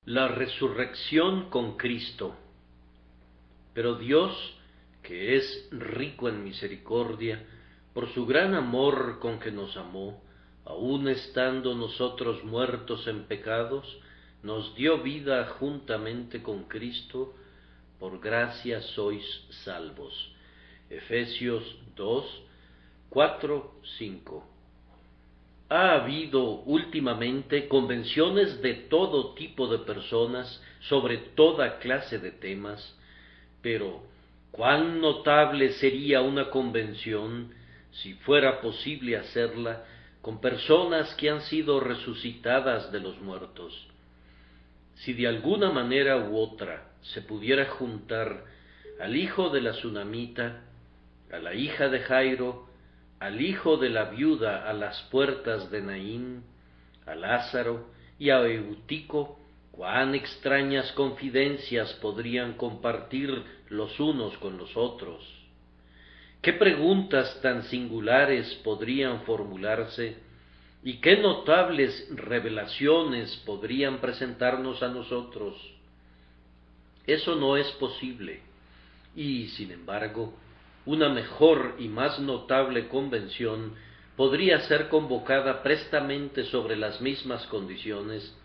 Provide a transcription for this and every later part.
La resurrección con Cristo. Pero Dios, que es rico en misericordia, por su gran amor con que nos amó, aun estando nosotros muertos en pecados, nos dio vida juntamente con Cristo, por gracia sois salvos. Efesios 2, 4, 5. Ha habido últimamente convenciones de todo tipo de personas sobre toda clase de temas, pero cuán notable sería una convención, si fuera posible hacerla, con personas que han sido resucitadas de los muertos. Si de alguna manera u otra se pudiera juntar al hijo de la Sunamita, a la hija de Jairo, al hijo de la viuda a las puertas de Naín, a Lázaro y a Eutico, cuán extrañas confidencias podrían compartir los unos con los otros. Qué preguntas tan singulares podrían formularse y qué notables revelaciones podrían presentarnos a nosotros. Eso no es posible, y sin embargo, una mejor y más notable convención podría ser convocada prestamente sobre las mismas condiciones,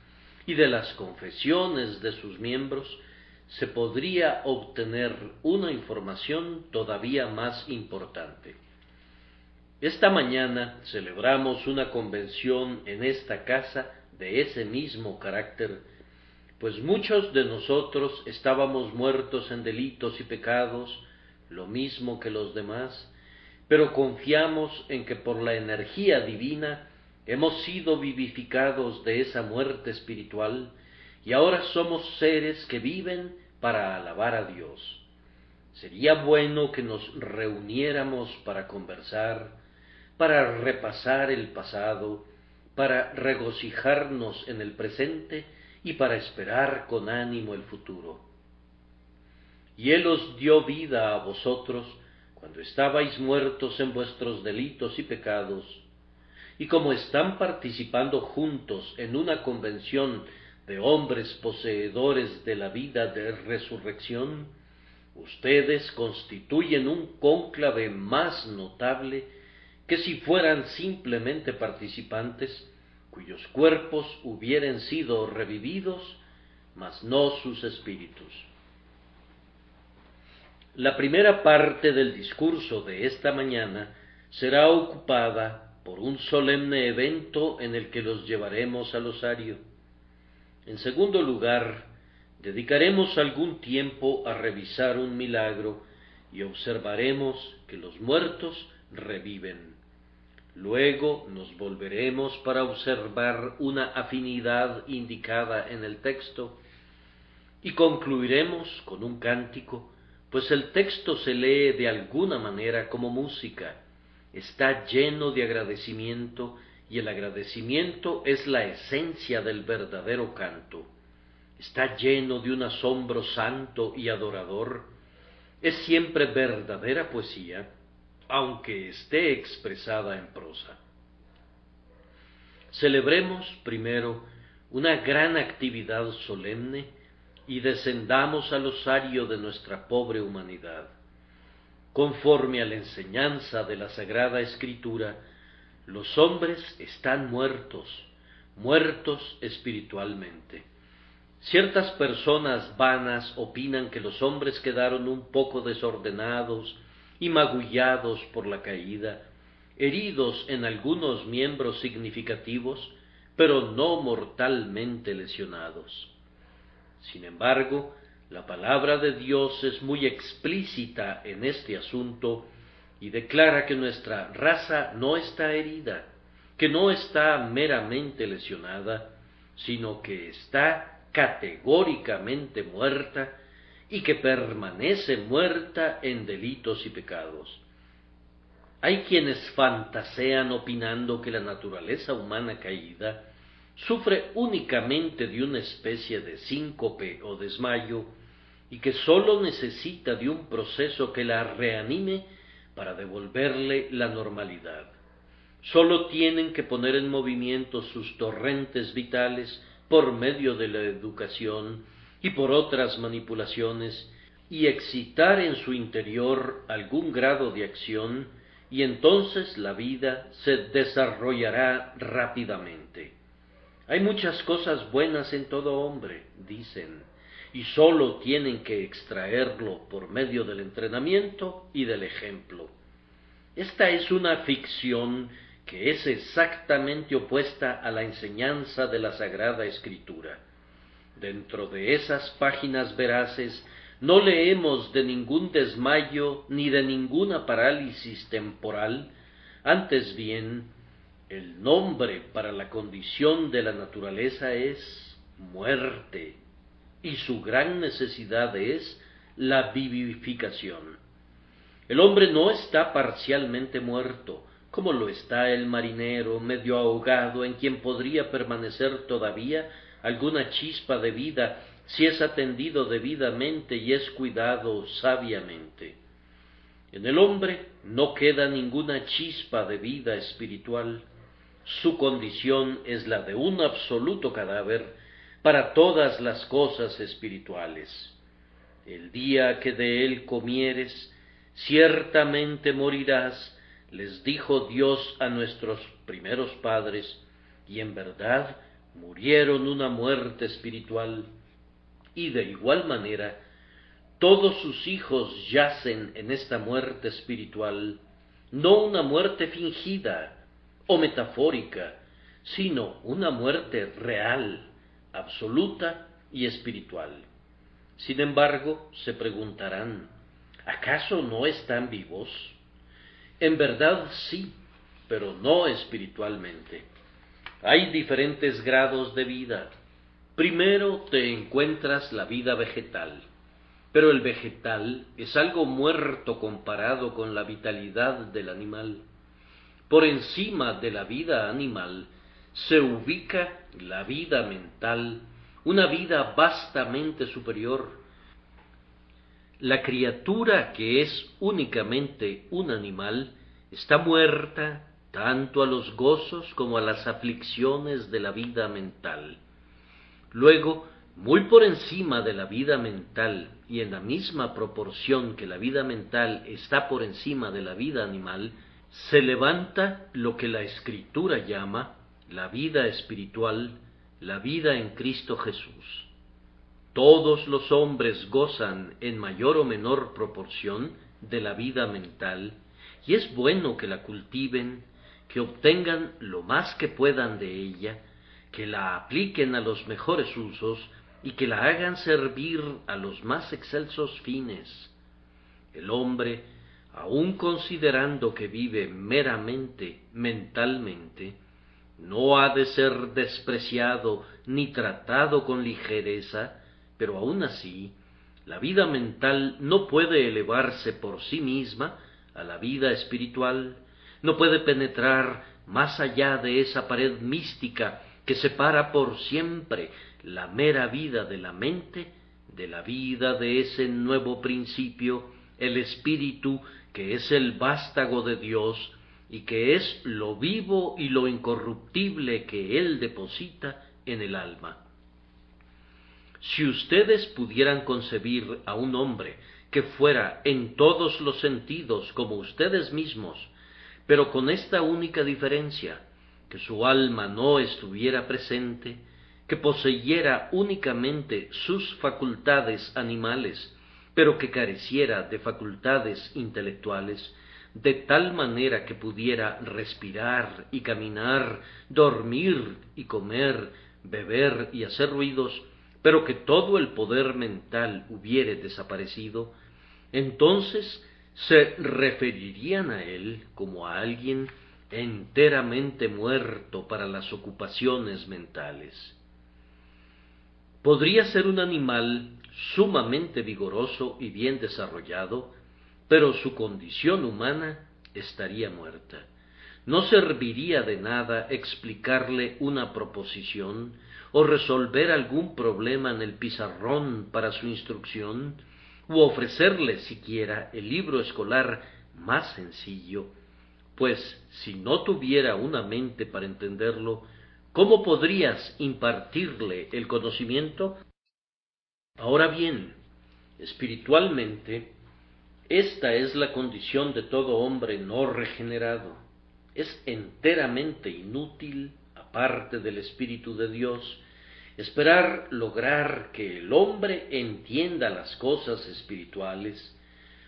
y de las confesiones de sus miembros se podría obtener una información todavía más importante. Esta mañana celebramos una convención en esta casa de ese mismo carácter, pues muchos de nosotros estábamos muertos en delitos y pecados, lo mismo que los demás, pero confiamos en que por la energía divina hemos sido vivificados de esa muerte espiritual y ahora somos seres que viven para alabar a Dios. Sería bueno que nos reuniéramos para conversar, para repasar el pasado, para regocijarnos en el presente y para esperar con ánimo el futuro. Y Él os dio vida a vosotros cuando estabais muertos en vuestros delitos y pecados, y como están participando juntos en una convención de hombres poseedores de la vida de resurrección, ustedes constituyen un cónclave más notable que si fueran simplemente participantes, cuyos cuerpos hubieren sido revividos, mas no sus espíritus. La primera parte del discurso de esta mañana será ocupada por un solemne evento en el que los llevaremos al osario. En segundo lugar, dedicaremos algún tiempo a revisar un milagro y observaremos que los muertos reviven. Luego nos volveremos para observar una afinidad indicada en el texto y concluiremos con un cántico, pues el texto se lee de alguna manera como música, está lleno de agradecimiento y el agradecimiento es la esencia del verdadero canto. Está lleno de un asombro santo y adorador, es siempre verdadera poesía, aunque esté expresada en prosa. Celebremos primero una gran actividad solemne y descendamos al osario de nuestra pobre humanidad. Conforme a la enseñanza de la Sagrada Escritura, los hombres están muertos, muertos espiritualmente. Ciertas personas vanas opinan que los hombres quedaron un poco desordenados y magullados por la caída, heridos en algunos miembros significativos, pero no mortalmente lesionados. Sin embargo, la palabra de Dios es muy explícita en este asunto y declara que nuestra raza no está herida, que no está meramente lesionada, sino que está categóricamente muerta y que permanece muerta en delitos y pecados. Hay quienes fantasean opinando que la naturaleza humana caída sufre únicamente de una especie de síncope o desmayo y que sólo necesita de un proceso que la reanime para devolverle la normalidad. Sólo tienen que poner en movimiento sus torrentes vitales por medio de la educación y por otras manipulaciones, y excitar en su interior algún grado de acción, y entonces la vida se desarrollará rápidamente. Hay muchas cosas buenas en todo hombre, dicen, y sólo tienen que extraerlo por medio del entrenamiento y del ejemplo. Esta es una ficción que es exactamente opuesta a la enseñanza de la Sagrada Escritura. Dentro de esas páginas veraces no leemos de ningún desmayo ni de ninguna parálisis temporal, antes bien, el nombre para la condición de la naturaleza es muerte, y su gran necesidad es la vivificación. El hombre no está parcialmente muerto, como lo está el marinero medio ahogado, en quien podría permanecer todavía alguna chispa de vida si es atendido debidamente y es cuidado sabiamente. En el hombre no queda ninguna chispa de vida espiritual. Su condición es la de un absoluto cadáver para todas las cosas espirituales. El día que de él comieres, ciertamente morirás, les dijo Dios a nuestros primeros padres, y en verdad murieron una muerte espiritual, y de igual manera todos sus hijos yacen en esta muerte espiritual, no una muerte fingida o metafórica, sino una muerte real, absoluta y espiritual. Sin embargo, se preguntarán, ¿acaso no están vivos? En verdad sí, pero no espiritualmente. Hay diferentes grados de vida. Primero te encuentras la vida vegetal, pero el vegetal es algo muerto comparado con la vitalidad del animal. Por encima de la vida animal se ubica la vida mental, una vida vastamente superior. La criatura que es únicamente un animal está muerta tanto a los gozos como a las aflicciones de la vida mental. Luego, muy por encima de la vida mental y en la misma proporción que la vida mental está por encima de la vida animal, se levanta lo que la Escritura llama la vida espiritual, la vida en Cristo Jesús. Todos los hombres gozan en mayor o menor proporción de la vida mental, y es bueno que la cultiven, que obtengan lo más que puedan de ella, que la apliquen a los mejores usos y que la hagan servir a los más excelsos fines. El hombre, aun considerando que vive meramente mentalmente, no ha de ser despreciado ni tratado con ligereza, pero aun así, la vida mental no puede elevarse por sí misma a la vida espiritual, no puede penetrar más allá de esa pared mística que separa por siempre la mera vida de la mente de la vida de ese nuevo principio, el espíritu que es el vástago de Dios y que es lo vivo y lo incorruptible que Él deposita en el alma. Si ustedes pudieran concebir a un hombre que fuera en todos los sentidos como ustedes mismos, pero con esta única diferencia, que su alma no estuviera presente, que poseyera únicamente sus facultades animales, pero que careciera de facultades intelectuales, de tal manera que pudiera respirar y caminar, dormir y comer, beber y hacer ruidos, pero que todo el poder mental hubiere desaparecido, entonces se referirían a él como a alguien enteramente muerto para las ocupaciones mentales. Podría ser un animal sumamente vigoroso y bien desarrollado, pero su condición humana estaría muerta. No serviría de nada explicarle una proposición o resolver algún problema en el pizarrón para su instrucción, u ofrecerle siquiera el libro escolar más sencillo, pues si no tuviera una mente para entenderlo, ¿Cómo podrías impartirle el conocimiento? Ahora bien, espiritualmente, esta es la condición de todo hombre no regenerado. Es enteramente inútil, aparte del Espíritu de Dios, esperar lograr que el hombre entienda las cosas espirituales,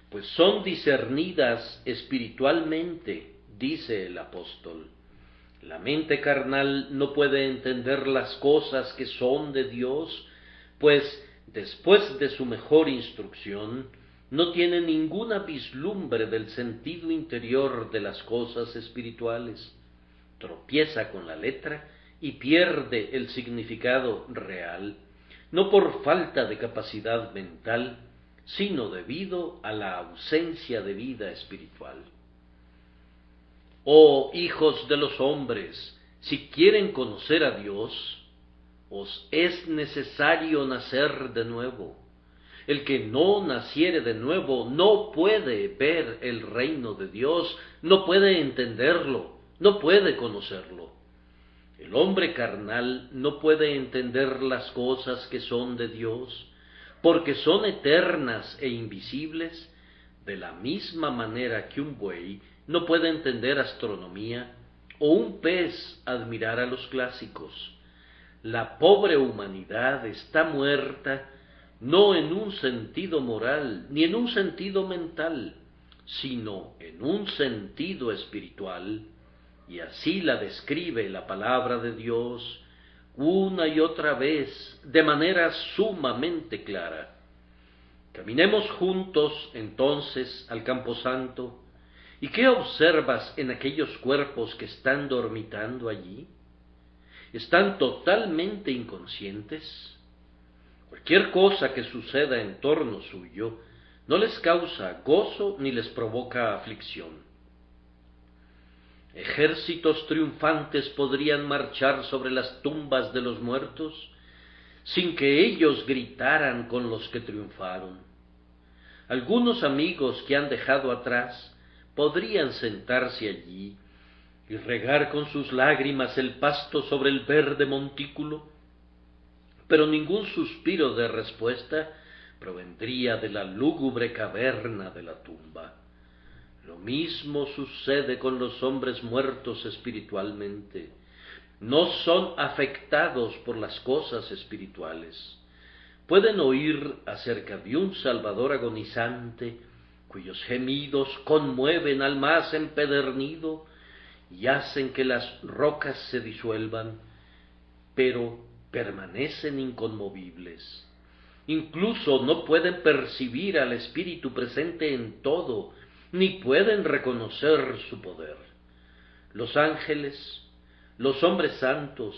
pues son discernidas espiritualmente, dice el apóstol. La mente carnal no puede entender las cosas que son de Dios, pues después de su mejor instrucción, no tiene ninguna vislumbre del sentido interior de las cosas espirituales. Tropieza con la letra y pierde el significado real, no por falta de capacidad mental, sino debido a la ausencia de vida espiritual. Oh hijos de los hombres, si quieren conocer a Dios, os es necesario nacer de nuevo. El que no naciere de nuevo no puede ver el reino de Dios, no puede entenderlo, no puede conocerlo. El hombre carnal no puede entender las cosas que son de Dios, porque son eternas e invisibles, de la misma manera que un buey no puede entender astronomía, o un pez admirar a los clásicos. La pobre humanidad está muerta no en un sentido moral, ni en un sentido mental, sino en un sentido espiritual, y así la describe la palabra de Dios una y otra vez, de manera sumamente clara. Caminemos juntos, entonces, al camposanto. ¿Y qué observas en aquellos cuerpos que están dormitando allí? ¿Están totalmente inconscientes? Cualquier cosa que suceda en torno suyo no les causa gozo ni les provoca aflicción. ¿Ejércitos triunfantes podrían marchar sobre las tumbas de los muertos sin que ellos gritaran con los que triunfaron? Algunos amigos que han dejado atrás podrían sentarse allí y regar con sus lágrimas el pasto sobre el verde montículo, pero ningún suspiro de respuesta provendría de la lúgubre caverna de la tumba. Lo mismo sucede con los hombres muertos espiritualmente. No son afectados por las cosas espirituales. Pueden oír acerca de un Salvador agonizante, cuyos gemidos conmueven al más empedernido y hacen que las rocas se disuelvan, pero permanecen inconmovibles. Incluso no pueden percibir al Espíritu presente en todo, ni pueden reconocer su poder. Los ángeles, los hombres santos,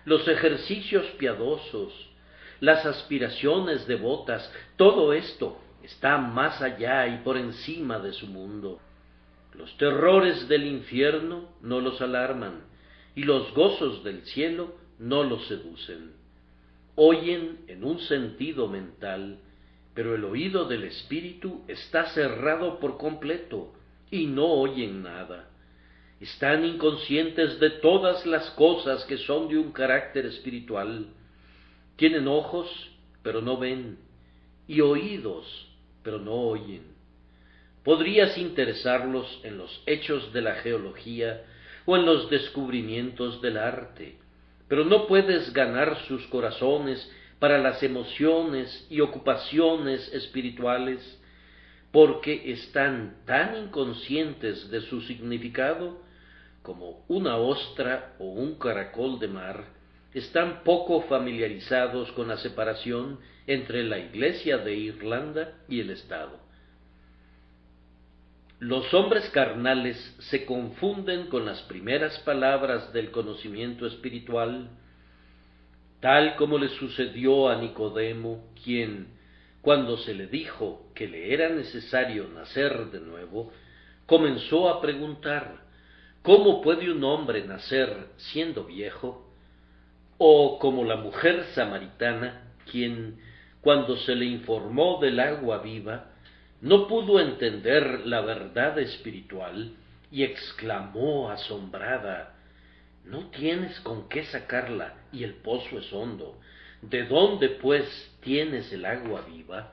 los ejercicios piadosos, las aspiraciones devotas, todo esto está más allá y por encima de su mundo. Los terrores del infierno no los alarman, y los gozos del cielo no los seducen. Oyen en un sentido mental, pero el oído del espíritu está cerrado por completo, y no oyen nada. Están inconscientes de todas las cosas que son de un carácter espiritual. Tienen ojos, pero no ven, y oídos, pero no oyen. Podrías interesarlos en los hechos de la geología o en los descubrimientos del arte, pero no puedes ganar sus corazones para las emociones y ocupaciones espirituales, porque están tan inconscientes de su significado como una ostra o un caracol de mar están poco familiarizados con la separación entre la Iglesia de Irlanda y el Estado. Los hombres carnales se confunden con las primeras palabras del conocimiento espiritual, tal como le sucedió a Nicodemo, quien, cuando se le dijo que le era necesario nacer de nuevo, comenzó a preguntar: ¿cómo puede un hombre nacer siendo viejo? O como la mujer samaritana, quien, cuando se le informó del agua viva, no pudo entender la verdad espiritual y exclamó asombrada: No tienes con qué sacarla, y el pozo es hondo. ¿De dónde, pues, tienes el agua viva?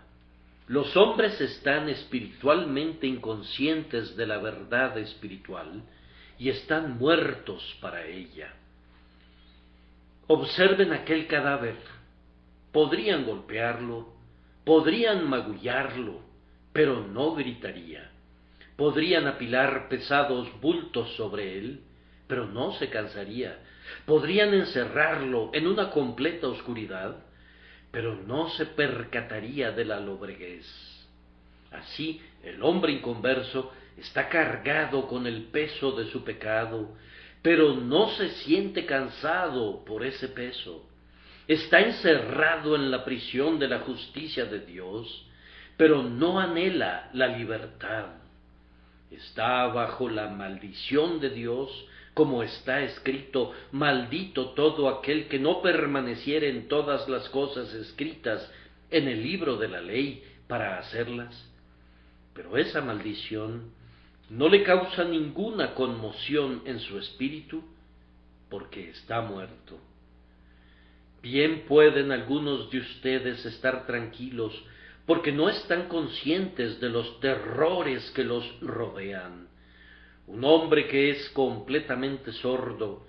Los hombres están espiritualmente inconscientes de la verdad espiritual y están muertos para ella. Observen aquel cadáver. Podrían golpearlo, podrían magullarlo, pero no gritaría. Podrían apilar pesados bultos sobre él, pero no se cansaría. Podrían encerrarlo en una completa oscuridad, pero no se percataría de la lobreguez. Así, el hombre inconverso está cargado con el peso de su pecado, pero no se siente cansado por ese peso. Está encerrado en la prisión de la justicia de Dios, pero no anhela la libertad. Está bajo la maldición de Dios, como está escrito: maldito todo aquel que no permaneciere en todas las cosas escritas en el libro de la ley para hacerlas. Pero esa maldición no le causa ninguna conmoción en su espíritu, porque está muerto. Bien pueden algunos de ustedes estar tranquilos, porque no están conscientes de los terrores que los rodean. Un hombre que es completamente sordo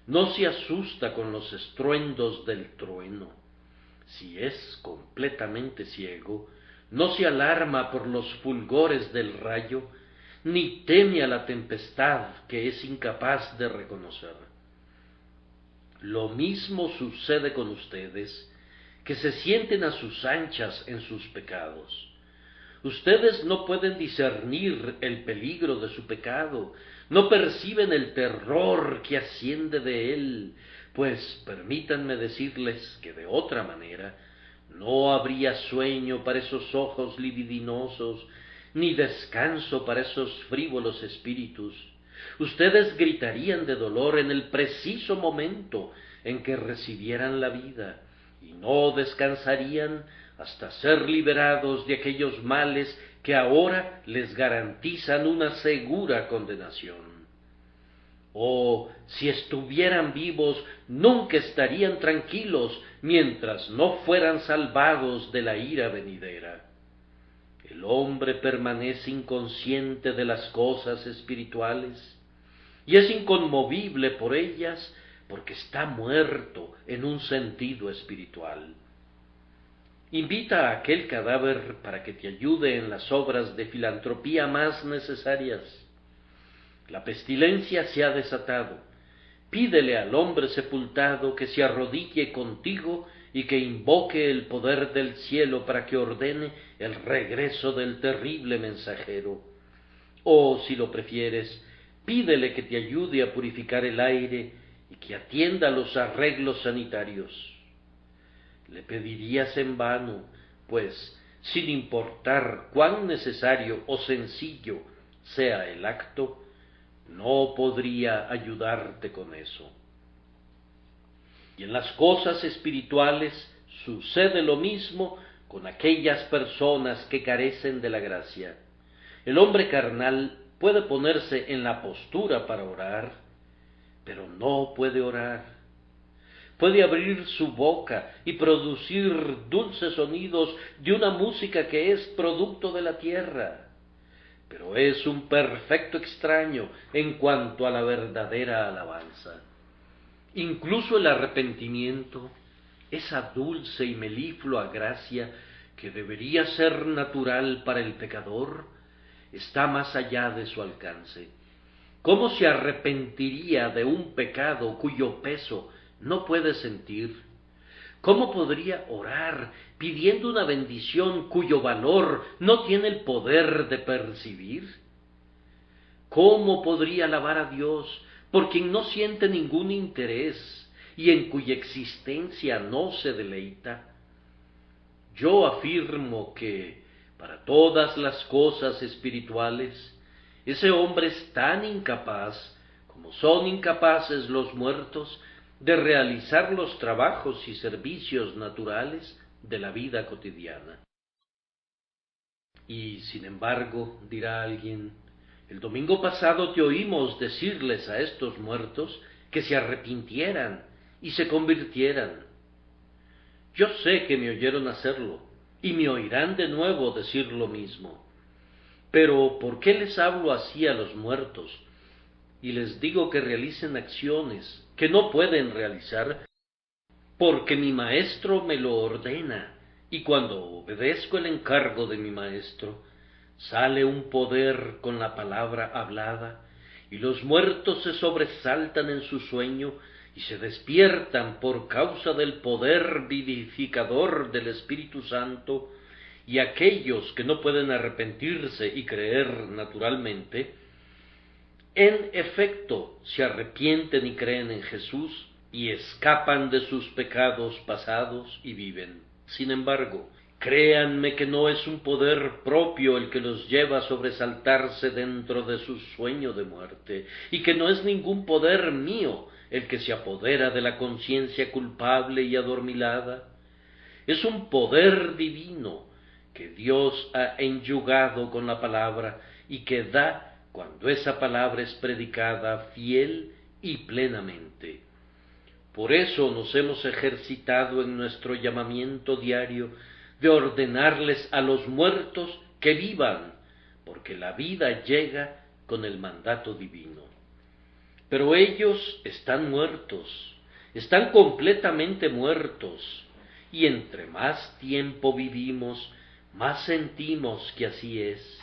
no se asusta con los estruendos del trueno. Si es completamente ciego, no se alarma por los fulgores del rayo, ni teme a la tempestad que es incapaz de reconocer. Lo mismo sucede con ustedes, que se sienten a sus anchas en sus pecados. Ustedes no pueden discernir el peligro de su pecado, no perciben el terror que asciende de él, pues permítanme decirles que de otra manera no habría sueño para esos ojos libidinosos, ni descanso para esos frívolos espíritus. Ustedes gritarían de dolor en el preciso momento en que recibieran la vida, y no descansarían hasta ser liberados de aquellos males que ahora les garantizan una segura condenación. Oh, si estuvieran vivos, nunca estarían tranquilos mientras no fueran salvados de la ira venidera. El hombre permanece inconsciente de las cosas espirituales y es inconmovible por ellas porque está muerto en un sentido espiritual. Invita a aquel cadáver para que te ayude en las obras de filantropía más necesarias. La pestilencia se ha desatado. Pídele al hombre sepultado que se arrodille contigo y que invoque el poder del cielo para que ordene el regreso del terrible mensajero. O, si lo prefieres, pídele que te ayude a purificar el aire y que atienda los arreglos sanitarios. Le pedirías en vano, pues, sin importar cuán necesario o sencillo sea el acto, no podría ayudarte con eso. Y en las cosas espirituales sucede lo mismo con aquellas personas que carecen de la gracia. El hombre carnal puede ponerse en la postura para orar, pero no puede orar. Puede abrir su boca y producir dulces sonidos de una música que es producto de la tierra, pero es un perfecto extraño en cuanto a la verdadera alabanza. Incluso el arrepentimiento, esa dulce y meliflua gracia que debería ser natural para el pecador, está más allá de su alcance. ¿Cómo se arrepentiría de un pecado cuyo peso no puede sentir? ¿Cómo podría orar pidiendo una bendición cuyo valor no tiene el poder de percibir? ¿Cómo podría alabar a Dios por quien no siente ningún interés y en cuya existencia no se deleita? Yo afirmo que, para todas las cosas espirituales, ese hombre es tan incapaz como son incapaces los muertos de realizar los trabajos y servicios naturales de la vida cotidiana. Y, sin embargo, dirá alguien, el domingo pasado te oímos decirles a estos muertos que se arrepintieran y se convirtieran. Yo sé que me oyeron hacerlo, y me oirán de nuevo decir lo mismo. Pero ¿por qué les hablo así a los muertos? Y les digo que realicen acciones que no pueden realizar, porque mi maestro me lo ordena, y cuando obedezco el encargo de mi maestro, sale un poder con la palabra hablada, y los muertos se sobresaltan en su sueño, y se despiertan por causa del poder vivificador del Espíritu Santo, y aquellos que no pueden arrepentirse y creer naturalmente, en efecto se arrepienten y creen en Jesús, y escapan de sus pecados pasados y viven. Sin embargo, créanme que no es un poder propio el que los lleva a sobresaltarse dentro de su sueño de muerte, y que no es ningún poder mío el que se apodera de la conciencia culpable y adormilada. Es un poder divino que Dios ha enyugado con la palabra y que da cuando esa palabra es predicada fiel y plenamente. Por eso nos hemos ejercitado en nuestro llamamiento diario de ordenarles a los muertos que vivan, porque la vida llega con el mandato divino. Pero ellos están muertos, están completamente muertos, y entre más tiempo vivimos, más sentimos que así es,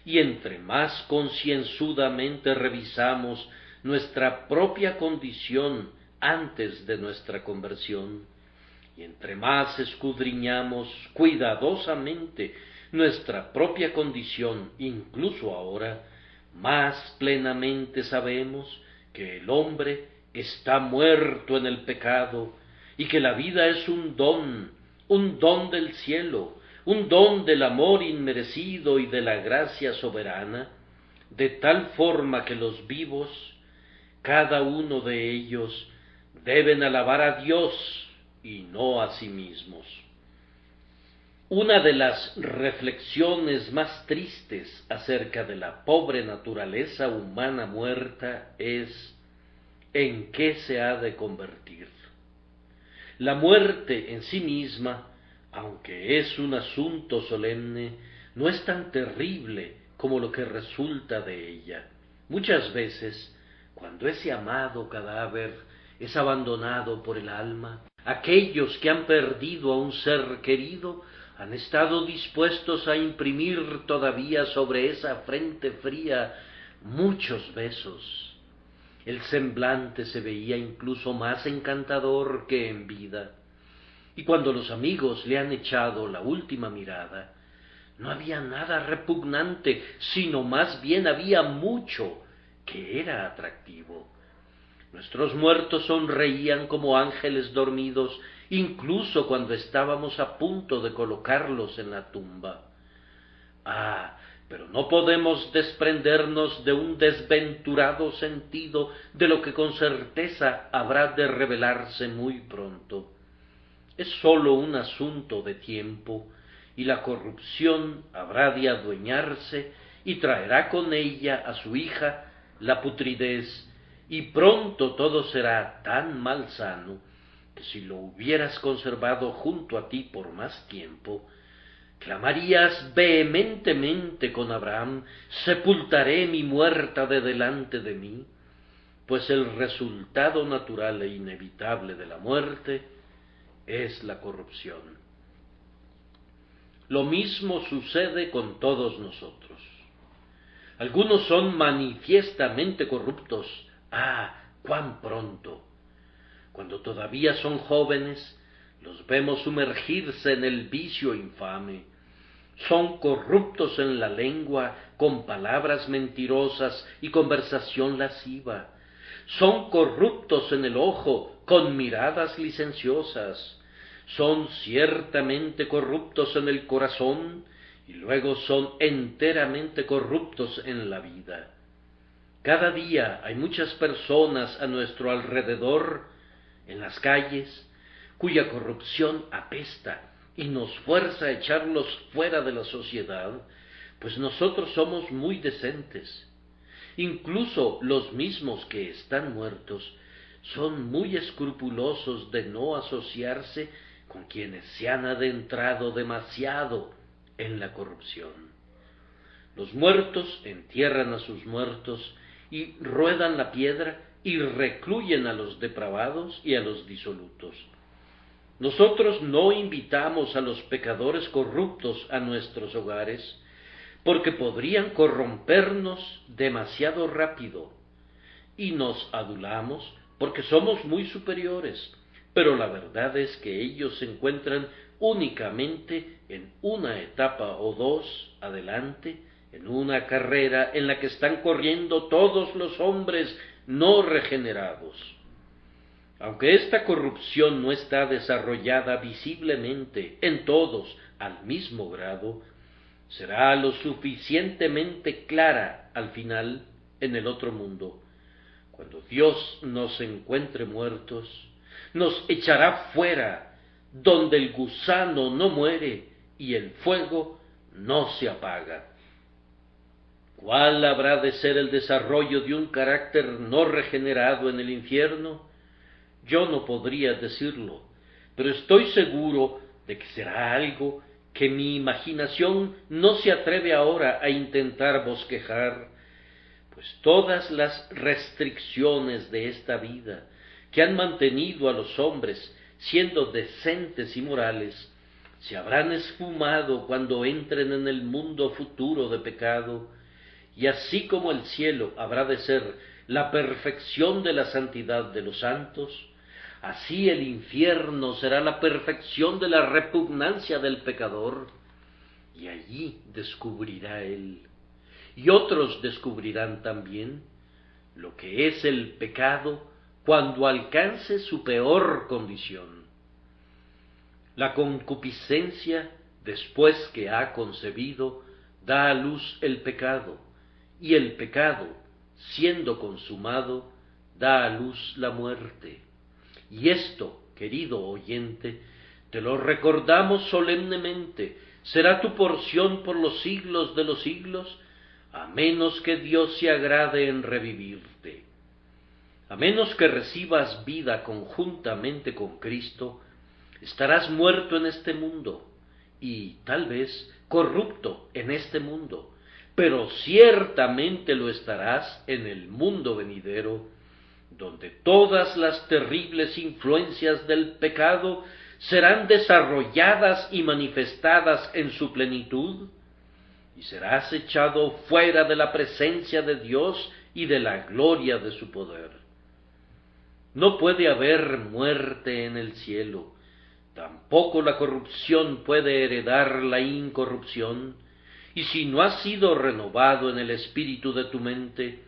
y entre más concienzudamente revisamos nuestra propia condición antes de nuestra conversión, y entre más escudriñamos cuidadosamente nuestra propia condición, incluso ahora, más plenamente sabemos que el hombre está muerto en el pecado, y que la vida es un don del cielo, un don del amor inmerecido y de la gracia soberana, de tal forma que los vivos, cada uno de ellos, deben alabar a Dios y no a sí mismos. Una de las reflexiones más tristes acerca de la pobre naturaleza humana muerta es ¿en qué se ha de convertir? La muerte en sí misma, aunque es un asunto solemne, no es tan terrible como lo que resulta de ella. Muchas veces, cuando ese amado cadáver es abandonado por el alma, aquellos que han perdido a un ser querido han estado dispuestos a imprimir todavía sobre esa frente fría muchos besos. El semblante se veía incluso más encantador que en vida, y cuando los amigos le han echado la última mirada, no había nada repugnante, sino más bien había mucho que era atractivo. Nuestros muertos sonreían como ángeles dormidos, incluso cuando estábamos a punto de colocarlos en la tumba. Pero no podemos desprendernos de un desventurado sentido de lo que con certeza habrá de revelarse muy pronto. Es sólo un asunto de tiempo, y la corrupción habrá de adueñarse y traerá con ella a su hija la putridez, y pronto todo será tan malsano que si lo hubieras conservado junto a ti por más tiempo, clamarías vehementemente con Abraham: sepultaré mi muerta de delante de mí, pues el resultado natural e inevitable de la muerte es la corrupción. Lo mismo sucede con todos nosotros. Algunos son manifiestamente corruptos. ¡Cuán pronto! Cuando todavía son jóvenes, los vemos sumergirse en el vicio infame. Son corruptos en la lengua, con palabras mentirosas y conversación lasciva. Son corruptos en el ojo, con miradas licenciosas. Son ciertamente corruptos en el corazón, y luego son enteramente corruptos en la vida. Cada día hay muchas personas a nuestro alrededor, en las calles, cuya corrupción apesta y nos fuerza a echarlos fuera de la sociedad, pues nosotros somos muy decentes. Incluso los mismos que están muertos son muy escrupulosos de no asociarse con quienes se han adentrado demasiado en la corrupción. Los muertos entierran a sus muertos y ruedan la piedra y recluyen a los depravados y a los disolutos. Nosotros no invitamos a los pecadores corruptos a nuestros hogares, porque podrían corrompernos demasiado rápido, y nos adulamos porque somos muy superiores, pero la verdad es que ellos se encuentran únicamente en una etapa o dos adelante, en una carrera en la que están corriendo todos los hombres no regenerados. Aunque esta corrupción no está desarrollada visiblemente en todos al mismo grado, será lo suficientemente clara al final en el otro mundo. Cuando Dios nos encuentre muertos, nos echará fuera, donde el gusano no muere y el fuego no se apaga. ¿Cuál habrá de ser el desarrollo de un carácter no regenerado en el infierno? Yo no podría decirlo, pero estoy seguro de que será algo que mi imaginación no se atreve ahora a intentar bosquejar, pues todas las restricciones de esta vida que han mantenido a los hombres siendo decentes y morales, se habrán esfumado cuando entren en el mundo futuro de pecado, y así como el cielo habrá de ser la perfección de la santidad de los santos, así el infierno será la perfección de la repugnancia del pecador, y allí descubrirá él, y otros descubrirán también, lo que es el pecado cuando alcance su peor condición. La concupiscencia, después que ha concebido, da a luz el pecado, y el pecado, siendo consumado, da a luz la muerte. Y esto, querido oyente, te lo recordamos solemnemente, será tu porción por los siglos de los siglos, a menos que Dios se agrade en revivirte. A menos que recibas vida conjuntamente con Cristo, estarás muerto en este mundo, y tal vez corrupto en este mundo, pero ciertamente lo estarás en el mundo venidero, donde todas las terribles influencias del pecado serán desarrolladas y manifestadas en su plenitud, y serás echado fuera de la presencia de Dios y de la gloria de su poder. No puede haber muerte en el cielo, tampoco la corrupción puede heredar la incorrupción, y si no has sido renovado en el espíritu de tu mente,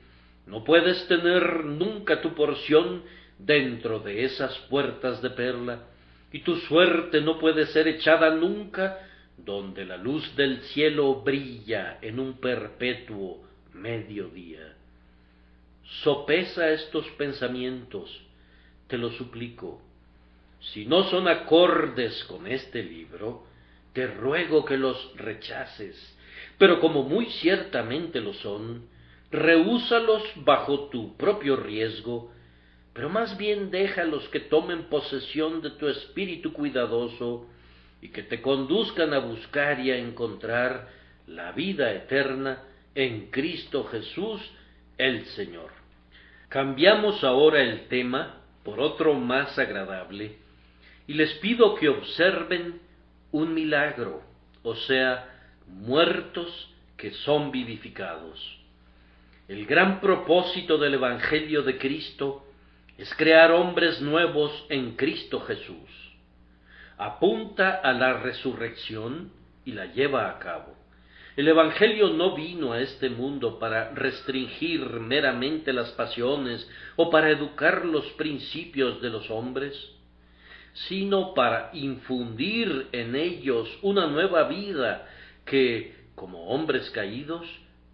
no puedes tener nunca tu porción dentro de esas puertas de perla, y tu suerte no puede ser echada nunca donde la luz del cielo brilla en un perpetuo mediodía. Sopesa estos pensamientos, te lo suplico. Si no son acordes con este libro, te ruego que los rechaces, pero como muy ciertamente lo son, rehúsalos bajo tu propio riesgo, pero más bien déjalos que tomen posesión de tu espíritu cuidadoso y que te conduzcan a buscar y a encontrar la vida eterna en Cristo Jesús el Señor. Cambiamos ahora el tema por otro más agradable, y les pido que observen un milagro, o sea, muertos que son vivificados. El gran propósito del Evangelio de Cristo es crear hombres nuevos en Cristo Jesús. Apunta a la resurrección y la lleva a cabo. El Evangelio no vino a este mundo para restringir meramente las pasiones o para educar los principios de los hombres, sino para infundir en ellos una nueva vida que, como hombres caídos,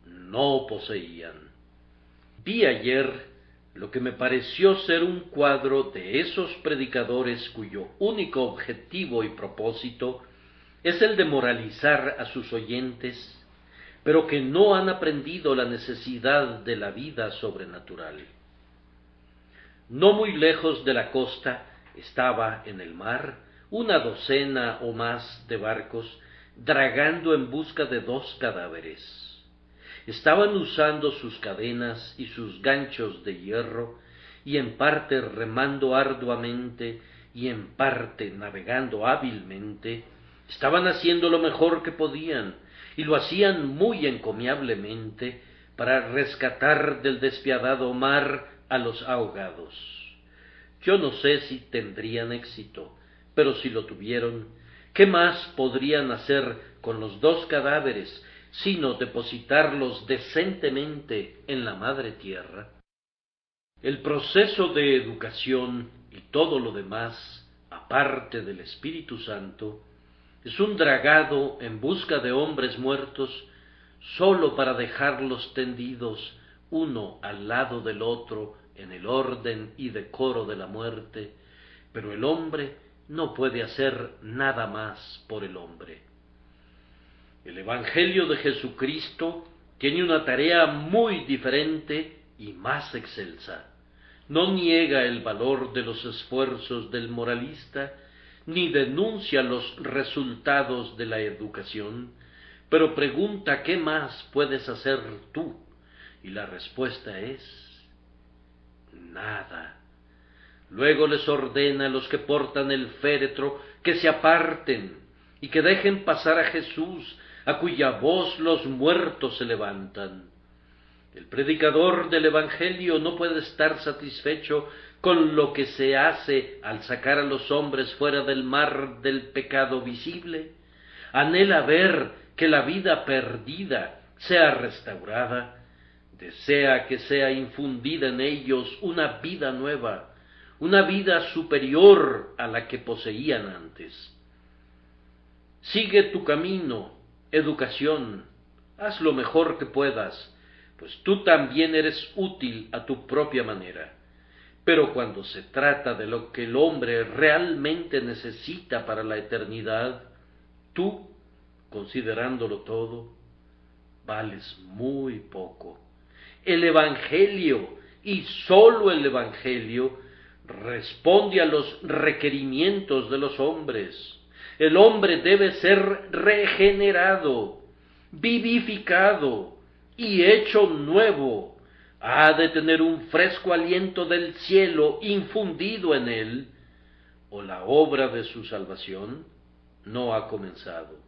no poseían. Vi ayer lo que me pareció ser un cuadro de esos predicadores cuyo único objetivo y propósito es el de moralizar a sus oyentes, pero que no han aprendido la necesidad de la vida sobrenatural. No muy lejos de la costa estaba en el mar una docena o más de barcos dragando en busca de 2 cadáveres. Estaban usando sus cadenas y sus ganchos de hierro, y en parte remando arduamente y en parte navegando hábilmente. Estaban haciendo lo mejor que podían, y lo hacían muy encomiablemente para rescatar del despiadado mar a los ahogados. Yo no sé si tendrían éxito, pero si lo tuvieron, ¿qué más podrían hacer con los 2 cadáveres sino depositarlos decentemente en la madre tierra? El proceso de educación y todo lo demás, aparte del Espíritu Santo, es un dragado en busca de hombres muertos sólo para dejarlos tendidos uno al lado del otro en el orden y decoro de la muerte, pero el hombre no puede hacer nada más por el hombre. El Evangelio de Jesucristo tiene una tarea muy diferente y más excelsa. No niega el valor de los esfuerzos del moralista, ni denuncia los resultados de la educación, pero pregunta qué más puedes hacer tú, y la respuesta es nada. Luego les ordena a los que portan el féretro que se aparten y que dejen pasar a Jesús, a cuya voz los muertos se levantan. El predicador del Evangelio no puede estar satisfecho con lo que se hace al sacar a los hombres fuera del mar del pecado visible. Anhela ver que la vida perdida sea restaurada, desea que sea infundida en ellos una vida nueva, una vida superior a la que poseían antes. Sigue tu camino, educación, haz lo mejor que puedas, pues tú también eres útil a tu propia manera. Pero cuando se trata de lo que el hombre realmente necesita para la eternidad, tú, considerándolo todo, vales muy poco. El Evangelio, y sólo el Evangelio, responde a los requerimientos de los hombres. El hombre debe ser regenerado, vivificado y hecho nuevo. Ha de tener un fresco aliento del cielo infundido en él, o la obra de su salvación no ha comenzado.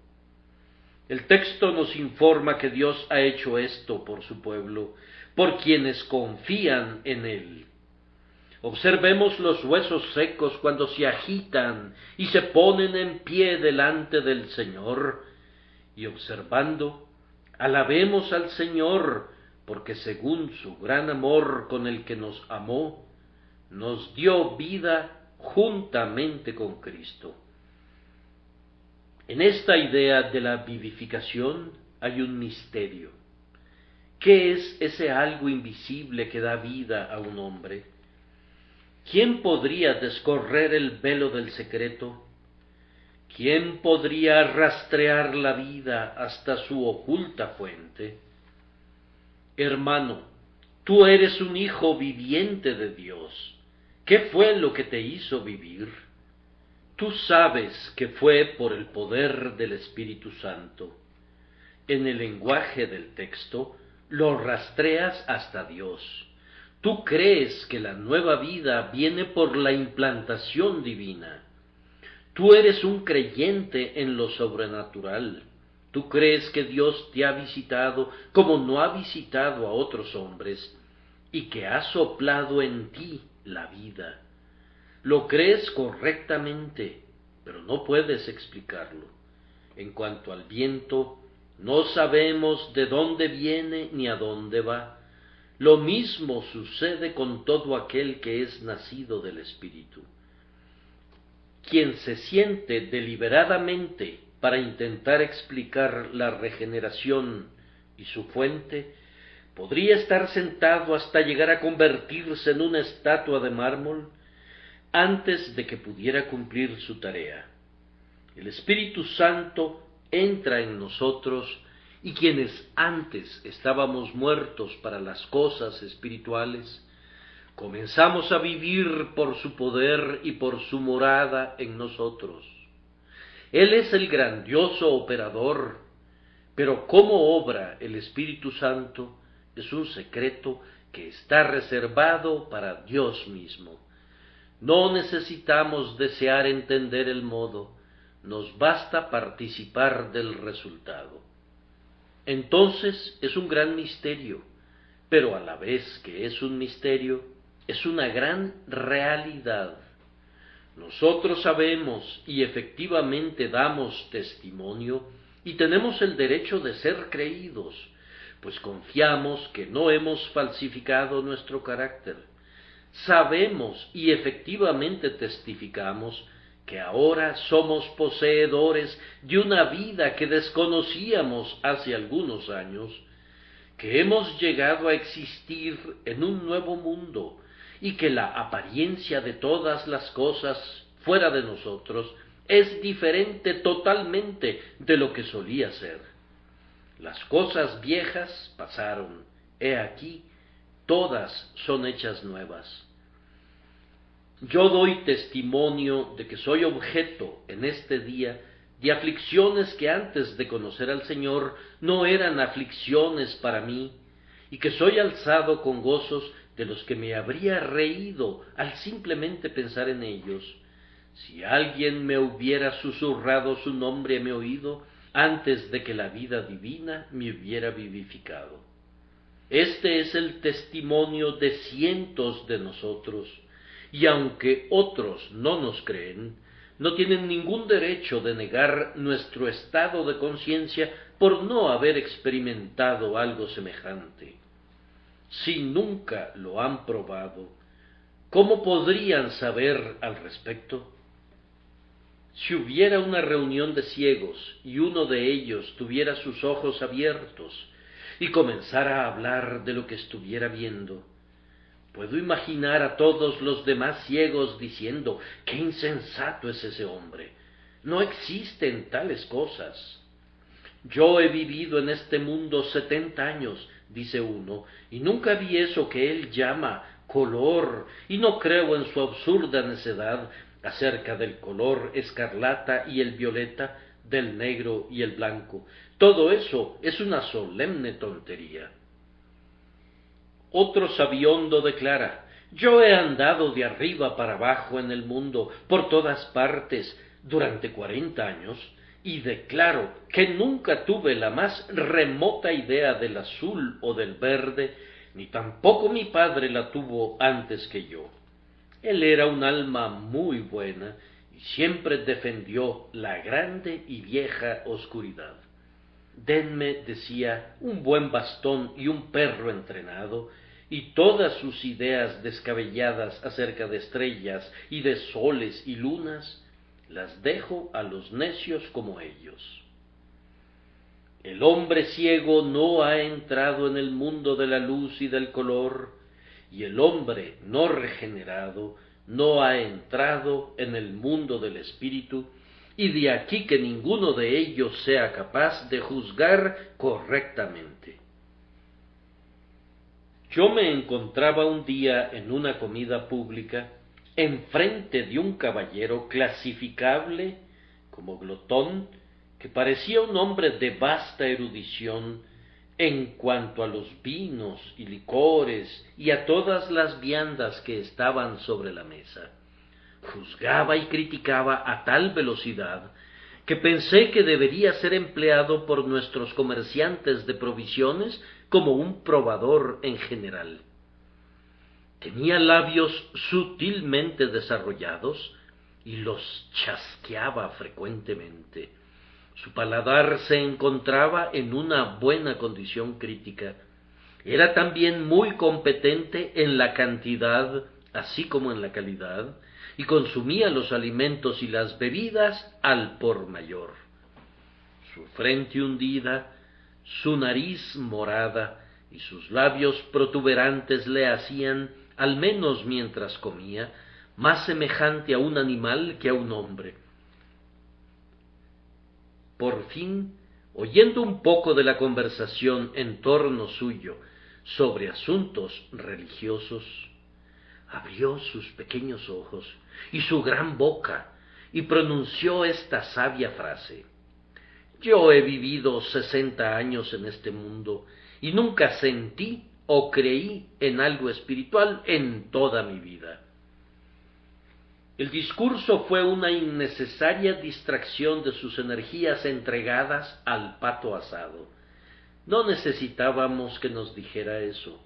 El texto nos informa que Dios ha hecho esto por su pueblo, por quienes confían en él. Observemos los huesos secos cuando se agitan y se ponen en pie delante del Señor, y observando, alabemos al Señor, porque según su gran amor con el que nos amó, nos dio vida juntamente con Cristo. En esta idea de la vivificación hay un misterio. ¿Qué es ese algo invisible que da vida a un hombre? ¿Quién podría descorrer el velo del secreto? ¿Quién podría rastrear la vida hasta su oculta fuente? Hermano, tú eres un hijo viviente de Dios. ¿Qué fue lo que te hizo vivir? Tú sabes que fue por el poder del Espíritu Santo. En el lenguaje del texto, lo rastreas hasta Dios. Tú crees que la nueva vida viene por la implantación divina. Tú eres un creyente en lo sobrenatural. Tú crees que Dios te ha visitado como no ha visitado a otros hombres, y que ha soplado en ti la vida. Lo crees correctamente, pero no puedes explicarlo. En cuanto al viento, no sabemos de dónde viene ni a dónde va. Lo mismo sucede con todo aquel que es nacido del Espíritu. Quien se siente deliberadamente para intentar explicar la regeneración y su fuente, podría estar sentado hasta llegar a convertirse en una estatua de mármol antes de que pudiera cumplir su tarea. El Espíritu Santo entra en nosotros, y quienes antes estábamos muertos para las cosas espirituales, Comenzamos a vivir por su poder y por su morada en nosotros. Él es el grandioso operador, pero cómo obra el Espíritu Santo es un secreto que está reservado para Dios mismo. No necesitamos desear entender el modo, nos basta participar del resultado. Entonces es un gran misterio, pero a la vez que es un misterio, es una gran realidad. Nosotros sabemos y efectivamente damos testimonio y tenemos el derecho de ser creídos, pues confiamos que no hemos falsificado nuestro carácter. Sabemos y efectivamente testificamos que ahora somos poseedores de una vida que desconocíamos hace algunos años, que hemos llegado a existir en un nuevo mundo y que la apariencia de todas las cosas fuera de nosotros es diferente totalmente de lo que solía ser. Las cosas viejas pasaron, he aquí, todas son hechas nuevas. Yo doy testimonio de que soy objeto en este día de aflicciones que antes de conocer al Señor no eran aflicciones para mí, y que soy alzado con gozos de los que me habría reído al simplemente pensar en ellos, si alguien me hubiera susurrado su nombre a mi oído antes de que la vida divina me hubiera vivificado. Este es el testimonio de cientos de nosotros, y aunque otros no nos creen, no tienen ningún derecho de negar nuestro estado de conciencia por no haber experimentado algo semejante. Si nunca lo han probado, ¿cómo podrían saber al respecto? Si hubiera una reunión de ciegos y uno de ellos tuviera sus ojos abiertos y comenzara a hablar de lo que estuviera viendo, puedo imaginar a todos los demás ciegos diciendo: ¡qué insensato es ese hombre! No existen tales cosas. Yo he vivido en este mundo 70 años, dice uno, y nunca vi eso que él llama color, y no creo en su absurda necedad acerca del color escarlata y el violeta, del negro y el blanco. Todo eso es una solemne tontería. Otro sabiondo declara: yo he andado de arriba para abajo en el mundo, por todas partes, durante 40 años, y declaro que nunca tuve la más remota idea del azul o del verde, ni tampoco mi padre la tuvo antes que yo. Él era un alma muy buena y siempre defendió la grande y vieja oscuridad. Denme, decía, un buen bastón y un perro entrenado, y todas sus ideas descabelladas acerca de estrellas y de soles y lunas las dejo a los necios como ellos. El hombre ciego no ha entrado en el mundo de la luz y del color, y el hombre no regenerado no ha entrado en el mundo del espíritu, y de aquí que ninguno de ellos sea capaz de juzgar correctamente. Yo me encontraba un día en una comida pública enfrente de un caballero clasificable como glotón, que parecía un hombre de vasta erudición en cuanto a los vinos y licores y a todas las viandas que estaban sobre la mesa. Juzgaba y criticaba a tal velocidad que pensé que debería ser empleado por nuestros comerciantes de provisiones como un probador en general. Tenía labios sutilmente desarrollados y los chasqueaba frecuentemente. Su paladar se encontraba en una buena condición crítica. Era también muy competente en la cantidad, así como en la calidad, y consumía los alimentos y las bebidas al por mayor. Su frente hundida, su nariz morada y sus labios protuberantes le hacían, al menos mientras comía, más semejante a un animal que a un hombre. Por fin, oyendo un poco de la conversación en torno suyo sobre asuntos religiosos, abrió sus pequeños ojos y su gran boca y pronunció esta sabia frase: yo he vivido 60 años en este mundo y nunca sentí o creí en algo espiritual en toda mi vida. El discurso fue una innecesaria distracción de sus energías entregadas al pato asado. No necesitábamos que nos dijera eso.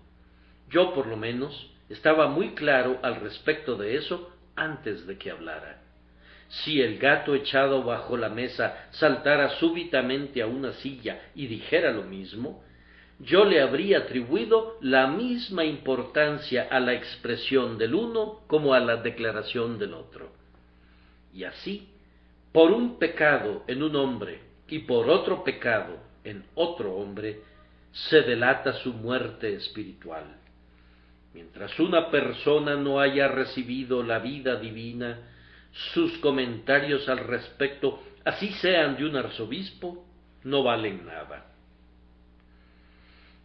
Yo, por lo menos, estaba muy claro al respecto de eso antes de que hablara. Si el gato echado bajo la mesa saltara súbitamente a una silla y dijera lo mismo, yo le habría atribuido la misma importancia a la expresión del uno como a la declaración del otro. Y así, por un pecado en un hombre y por otro pecado en otro hombre, se delata su muerte espiritual. Mientras una persona no haya recibido la vida divina, sus comentarios al respecto, así sean de un arzobispo, no valen nada.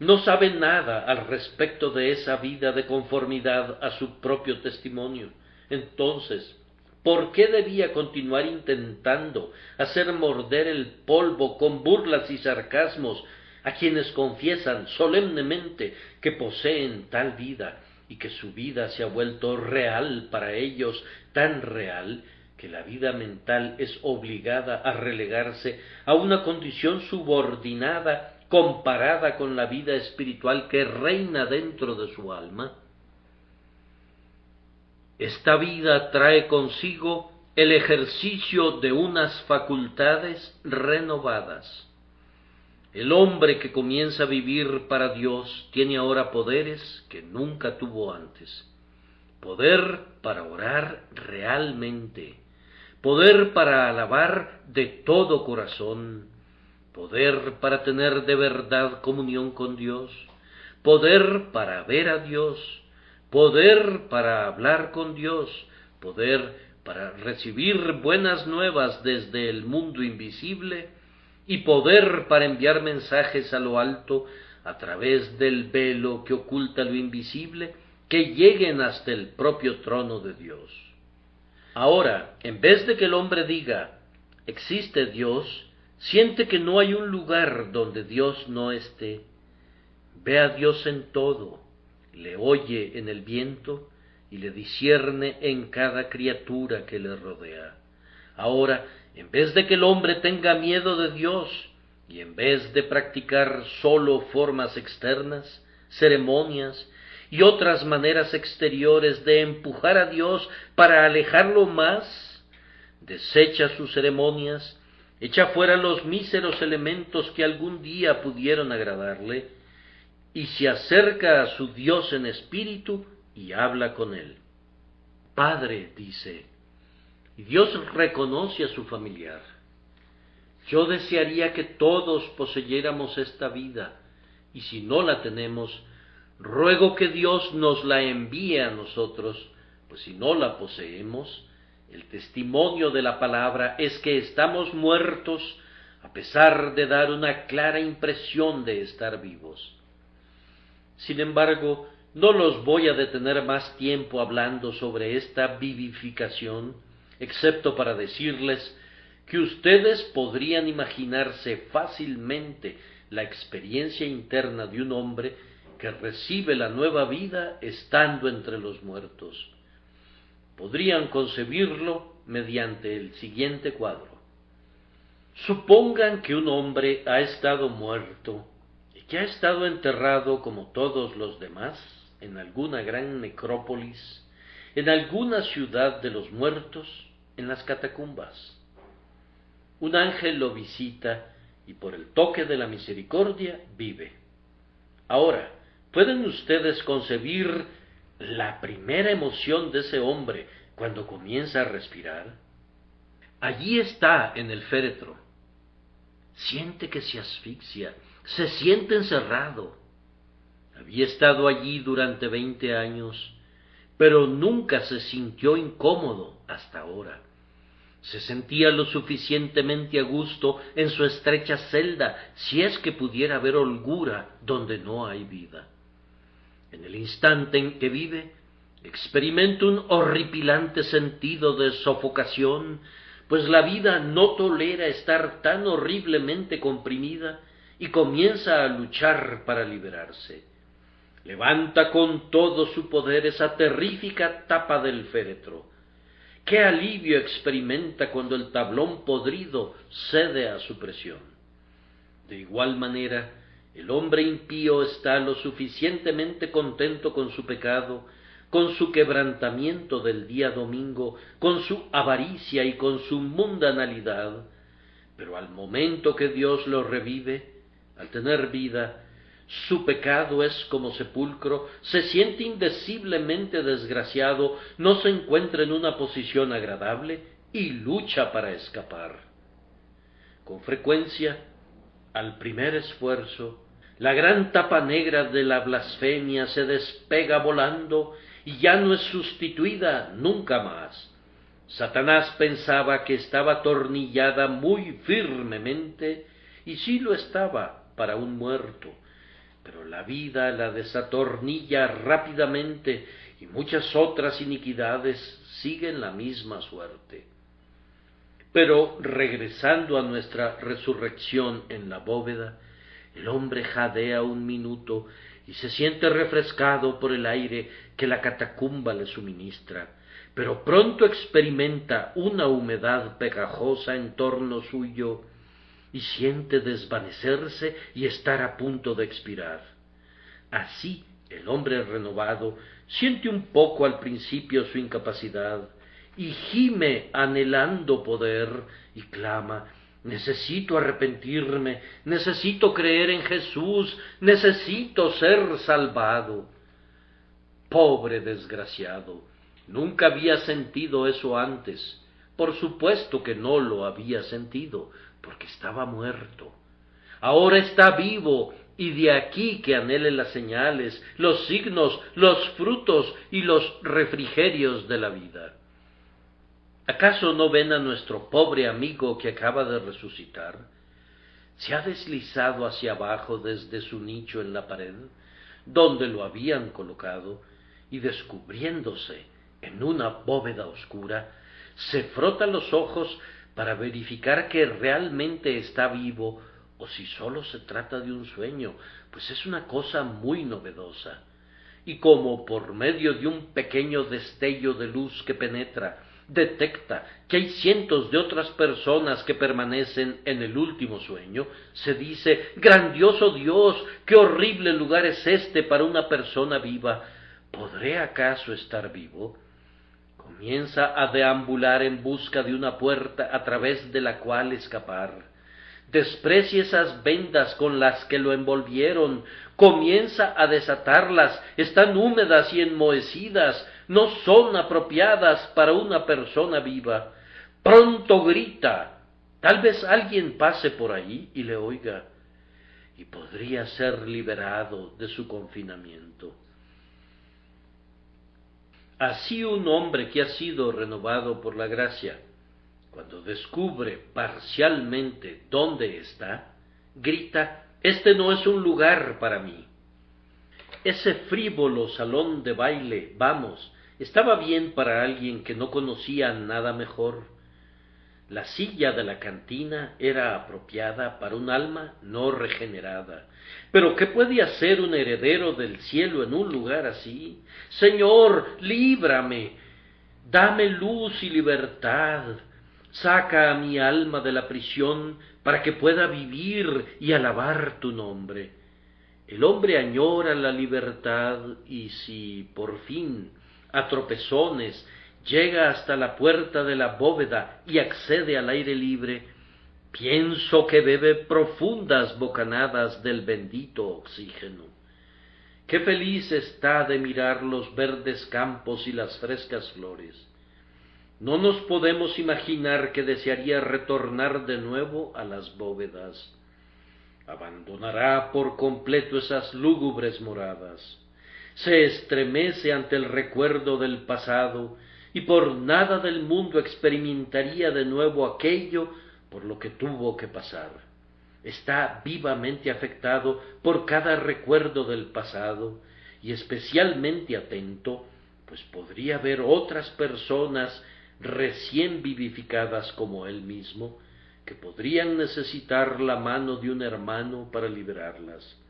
No sabe nada al respecto de esa vida de conformidad a su propio testimonio. Entonces, ¿por qué debía continuar intentando hacer morder el polvo con burlas y sarcasmos a quienes confiesan solemnemente que poseen tal vida y que su vida se ha vuelto real para ellos, tan real que la vida mental es obligada a relegarse a una condición subordinada comparada con la vida espiritual que reina dentro de su alma? Esta vida trae consigo el ejercicio de unas facultades renovadas. El hombre que comienza a vivir para Dios tiene ahora poderes que nunca tuvo antes. Poder para orar realmente, poder para alabar de todo corazón, poder para tener de verdad comunión con Dios, poder para ver a Dios, poder para hablar con Dios, poder para recibir buenas nuevas desde el mundo invisible y poder para enviar mensajes a lo alto a través del velo que oculta lo invisible, que lleguen hasta el propio trono de Dios. Ahora, en vez de que el hombre diga, existe Dios, siente que no hay un lugar donde Dios no esté. Ve a Dios en todo, le oye en el viento y le discierne en cada criatura que le rodea. Ahora, en vez de que el hombre tenga miedo de Dios, y en vez de practicar sólo formas externas, ceremonias y otras maneras exteriores de empujar a Dios para alejarlo más, desecha sus ceremonias, echa fuera los míseros elementos que algún día pudieron agradarle, y se acerca a su Dios en espíritu y habla con él. Padre, dice, y Dios reconoce a su familiar. Yo desearía que todos poseyéramos esta vida, y si no la tenemos, ruego que Dios nos la envíe a nosotros, pues si no la poseemos, el testimonio de la palabra es que estamos muertos, a pesar de dar una clara impresión de estar vivos. Sin embargo, no los voy a detener más tiempo hablando sobre esta vivificación, excepto para decirles que ustedes podrían imaginarse fácilmente la experiencia interna de un hombre que recibe la nueva vida estando entre los muertos. Podrían concebirlo mediante el siguiente cuadro. Supongan que un hombre ha estado muerto y que ha estado enterrado como todos los demás en alguna gran necrópolis, en alguna ciudad de los muertos, en las catacumbas. Un ángel lo visita y por el toque de la misericordia vive. Ahora, ¿pueden ustedes concebir la primera emoción de ese hombre cuando comienza a respirar? Allí está en el féretro. Siente que se asfixia, se siente encerrado. Había estado allí durante 20 años, pero nunca se sintió incómodo hasta ahora. Se sentía lo suficientemente a gusto en su estrecha celda, si es que pudiera haber holgura donde no hay vida. En el instante en que vive, Experimento un horripilante sentido de sofocación, pues la vida no tolera estar tan horriblemente comprimida y comienza a luchar para liberarse. Levanta con todo su poder esa terrífica tapa del féretro. ¡Qué alivio experimenta cuando el tablón podrido cede a su presión! De igual manera, el hombre impío está lo suficientemente contento con su pecado, con su quebrantamiento del día domingo, con su avaricia y con su mundanalidad, pero al momento que Dios lo revive, al tener vida, su pecado es como sepulcro, se siente indeciblemente desgraciado, no se encuentra en una posición agradable y lucha para escapar. Con frecuencia, al primer esfuerzo, la gran tapa negra de la blasfemia se despega volando y ya no es sustituida nunca más. Satanás pensaba que estaba atornillada muy firmemente, y sí lo estaba para un muerto, pero la vida la desatornilla rápidamente y muchas otras iniquidades siguen la misma suerte. Pero regresando a nuestra resurrección en la bóveda, el hombre jadea un minuto y se siente refrescado por el aire que la catacumba le suministra, pero pronto experimenta una humedad pegajosa en torno suyo y siente desvanecerse y estar a punto de expirar. Así el hombre renovado siente un poco al principio su incapacidad y gime anhelando poder y clama: necesito arrepentirme, necesito creer en Jesús, necesito ser salvado. Pobre desgraciado, nunca había sentido eso antes. Por supuesto que no lo había sentido, porque estaba muerto. Ahora está vivo, y de aquí que anhele las señales, los signos, los frutos y los refrigerios de la vida. ¿Acaso no ven a nuestro pobre amigo que acaba de resucitar? Se ha deslizado hacia abajo desde su nicho en la pared, donde lo habían colocado, y descubriéndose en una bóveda oscura, se frota los ojos para verificar que realmente está vivo o si sólo se trata de un sueño, pues es una cosa muy novedosa. Y como por medio de un pequeño destello de luz que penetra, detecta que hay cientos de otras personas que permanecen en el último sueño, se dice: grandioso Dios, qué horrible lugar es este para una persona viva. ¿Podré acaso estar vivo? Comienza a deambular en busca de una puerta a través de la cual escapar. Desprecia esas vendas con las que lo envolvieron, comienza a desatarlas, están húmedas y enmohecidas, no son apropiadas para una persona viva. Pronto grita, tal vez alguien pase por ahí y le oiga, y podría ser liberado de su confinamiento. Así un hombre que ha sido renovado por la gracia, cuando descubre parcialmente dónde está, grita: este no es un lugar para mí. Ese frívolo salón de baile, vamos, estaba bien para alguien que no conocía nada mejor. La silla de la cantina era apropiada para un alma no regenerada. Pero ¿qué puede hacer un heredero del cielo en un lugar así? Señor, líbrame, dame luz y libertad. Saca a mi alma de la prisión para que pueda vivir y alabar tu nombre. El hombre añora la libertad y si, por fin, a tropezones, llega hasta la puerta de la bóveda y accede al aire libre, pienso que bebe profundas bocanadas del bendito oxígeno. Qué feliz está de mirar los verdes campos y las frescas flores. No nos podemos imaginar que desearía retornar de nuevo a las bóvedas. Abandonará por completo esas lúgubres moradas. Se estremece ante el recuerdo del pasado y por nada del mundo experimentaría de nuevo aquello por lo que tuvo que pasar. Está vivamente afectado por cada recuerdo del pasado y especialmente atento pues podría haber otras personas recién vivificadas como él mismo, que podrían necesitar la mano de un hermano para liberarlas.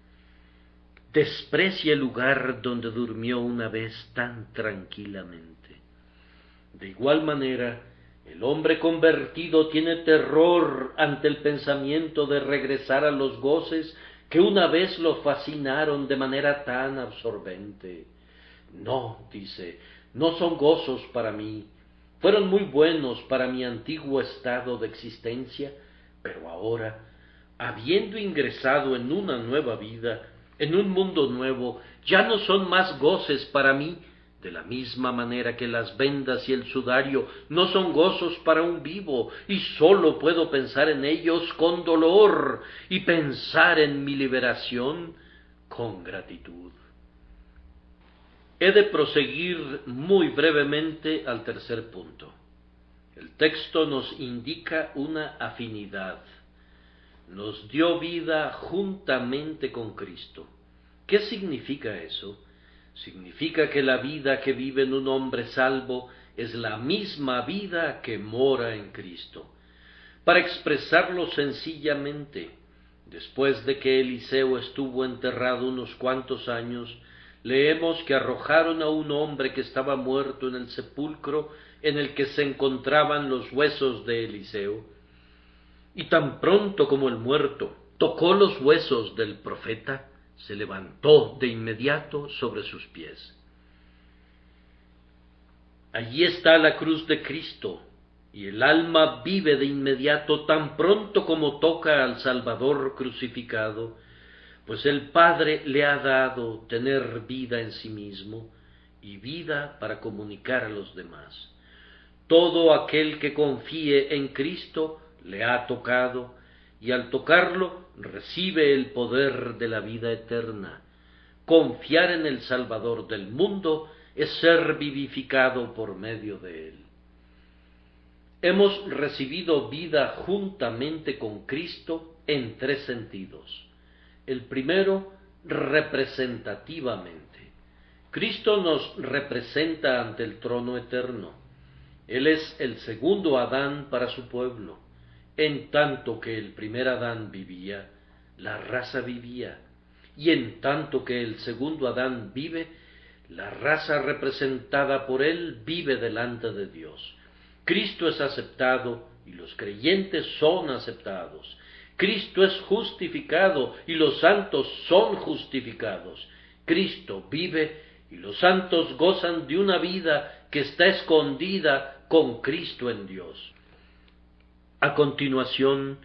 Desprecia el lugar donde durmió una vez tan tranquilamente. De igual manera, el hombre convertido tiene terror ante el pensamiento de regresar a los goces que una vez lo fascinaron de manera tan absorbente. No, dice, no son gozos para mí. Fueron muy buenos para mi antiguo estado de existencia, pero ahora, habiendo ingresado en una nueva vida, en un mundo nuevo, ya no son más goces para mí, de la misma manera que las vendas y el sudario no son gozos para un vivo, y sólo puedo pensar en ellos con dolor y pensar en mi liberación con gratitud. He de proseguir muy brevemente al tercer punto. El texto nos indica una afinidad. Nos dio vida juntamente con Cristo. ¿Qué significa eso? Significa que la vida que vive en un hombre salvo es la misma vida que mora en Cristo. Para expresarlo sencillamente, después de que Eliseo estuvo enterrado unos cuantos años, leemos que arrojaron a un hombre que estaba muerto en el sepulcro en el que se encontraban los huesos de Eliseo. Y tan pronto como el muerto tocó los huesos del profeta, se levantó de inmediato sobre sus pies. Allí está la cruz de Cristo, y el alma vive de inmediato tan pronto como toca al Salvador crucificado, pues el Padre le ha dado tener vida en sí mismo y vida para comunicar a los demás. Todo aquel que confíe en Cristo le ha tocado, y al tocarlo recibe el poder de la vida eterna. Confiar en el Salvador del mundo es ser vivificado por medio de él. Hemos recibido vida juntamente con Cristo en tres sentidos. El primero, representativamente. Cristo nos representa ante el trono eterno. Él es el segundo Adán para su pueblo. En tanto que el primer Adán vivía, la raza vivía, y en tanto que el segundo Adán vive, la raza representada por él vive delante de Dios. Cristo es aceptado y los creyentes son aceptados. Cristo es justificado y los santos son justificados. Cristo vive y los santos gozan de una vida que está escondida con Cristo en Dios. A continuación,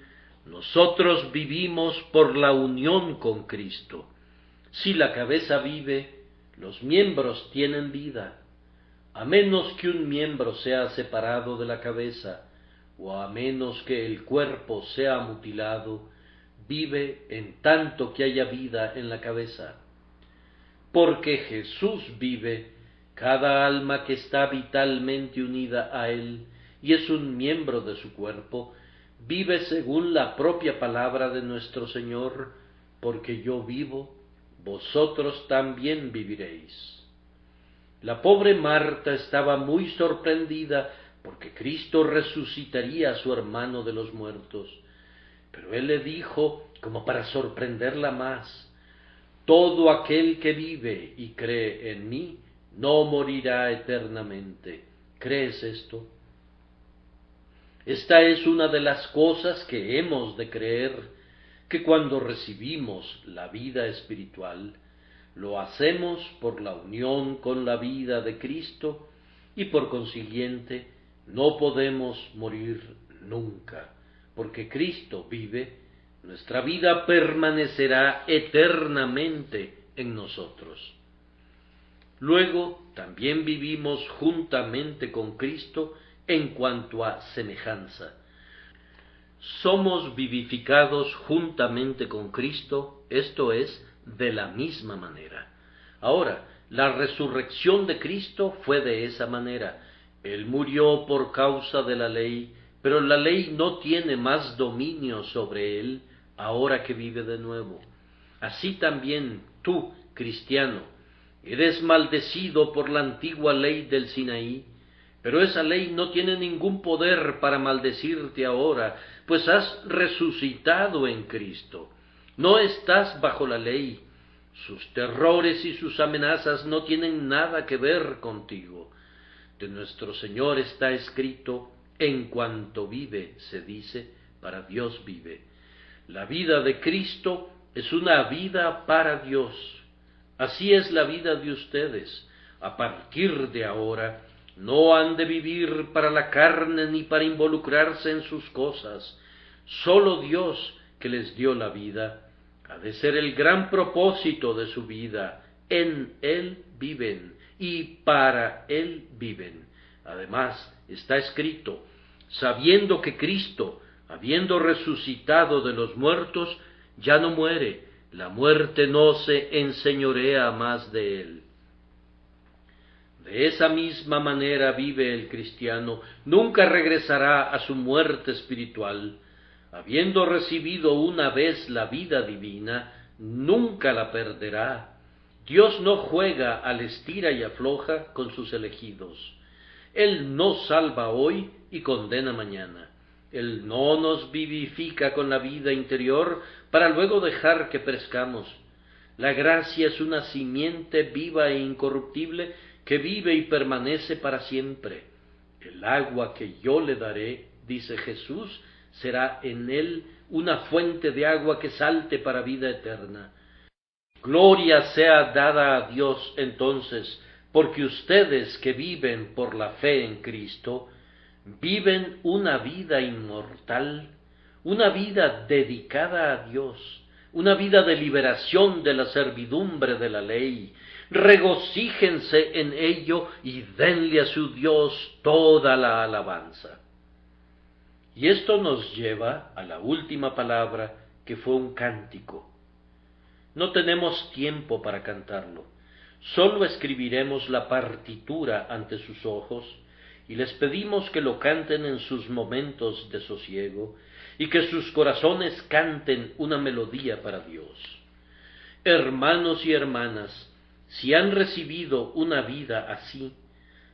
nosotros vivimos por la unión con Cristo. Si la cabeza vive, los miembros tienen vida. A menos que un miembro sea separado de la cabeza, o a menos que el cuerpo sea mutilado, vive en tanto que haya vida en la cabeza. Porque Jesús vive, cada alma que está vitalmente unida a Él y es un miembro de su cuerpo, vive según la propia palabra de nuestro Señor, porque yo vivo, vosotros también viviréis. La pobre Marta estaba muy sorprendida porque Cristo resucitaría a su hermano de los muertos, pero él le dijo, como para sorprenderla más, todo aquel que vive y cree en mí no morirá eternamente. ¿Crees esto? Esta es una de las cosas que hemos de creer, que cuando recibimos la vida espiritual, lo hacemos por la unión con la vida de Cristo y por consiguiente no podemos morir nunca, porque Cristo vive, nuestra vida permanecerá eternamente en nosotros. Luego también vivimos juntamente con Cristo en cuanto a semejanza. Somos vivificados juntamente con Cristo, esto es, de la misma manera. Ahora, la resurrección de Cristo fue de esa manera. Él murió por causa de la ley, pero la ley no tiene más dominio sobre él ahora que vive de nuevo. Así también tú, cristiano, Eres maldecido por la antigua ley del Sinaí, pero esa ley no tiene ningún poder para maldecirte ahora, pues has resucitado en Cristo. No estás bajo la ley. Sus terrores y sus amenazas no tienen nada que ver contigo. De nuestro Señor está escrito: en cuanto vive, se dice, para Dios vive. La vida de Cristo es una vida para Dios. Así es la vida de ustedes. A partir de ahora, no han de vivir para la carne ni para involucrarse en sus cosas. Solo Dios, que les dio la vida, ha de ser el gran propósito de su vida. En Él viven y para Él viven. Además, está escrito: sabiendo que Cristo, habiendo resucitado de los muertos, ya no muere, la muerte no se enseñorea más de él. De esa misma manera vive el cristiano, nunca regresará a su muerte espiritual. Habiendo recibido una vez la vida divina, nunca la perderá. Dios no juega al estira y afloja con sus elegidos. Él no salva hoy y condena mañana. Él no nos vivifica con la vida interior para luego dejar que perezcamos. La gracia es una simiente viva e incorruptible que vive y permanece para siempre. El agua que yo le daré, dice Jesús, será en él una fuente de agua que salte para vida eterna. Gloria sea dada a Dios entonces, porque ustedes que viven por la fe en Cristo, viven una vida inmortal, una vida dedicada a Dios, una vida de liberación de la servidumbre de la ley. Regocíjense en ello y denle a su Dios toda la alabanza. Y esto nos lleva a la última palabra, que fue un cántico. No tenemos tiempo para cantarlo. Solo escribiremos la partitura ante sus ojos y les pedimos que lo canten en sus momentos de sosiego y que sus corazones canten una melodía para Dios. Hermanos y hermanas, si han recibido una vida así,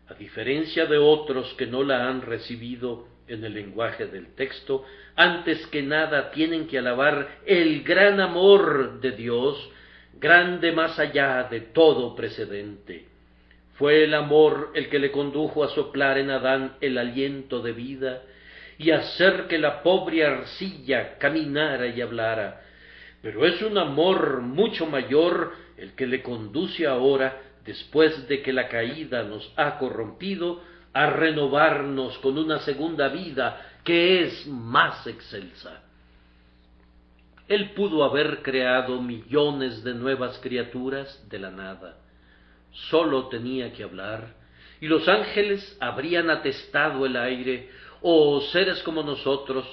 a diferencia de otros que no la han recibido en el lenguaje del texto, antes que nada tienen que alabar el gran amor de Dios, grande más allá de todo precedente. Fue el amor el que le condujo a soplar en Adán el aliento de vida y hacer que la pobre arcilla caminara y hablara. Pero es un amor mucho mayor el que le conduce ahora, después de que la caída nos ha corrompido, a renovarnos con una segunda vida que es más excelsa. Él pudo haber creado millones de nuevas criaturas de la nada. Solo tenía que hablar, y los ángeles habrían atestado el aire, o seres como nosotros,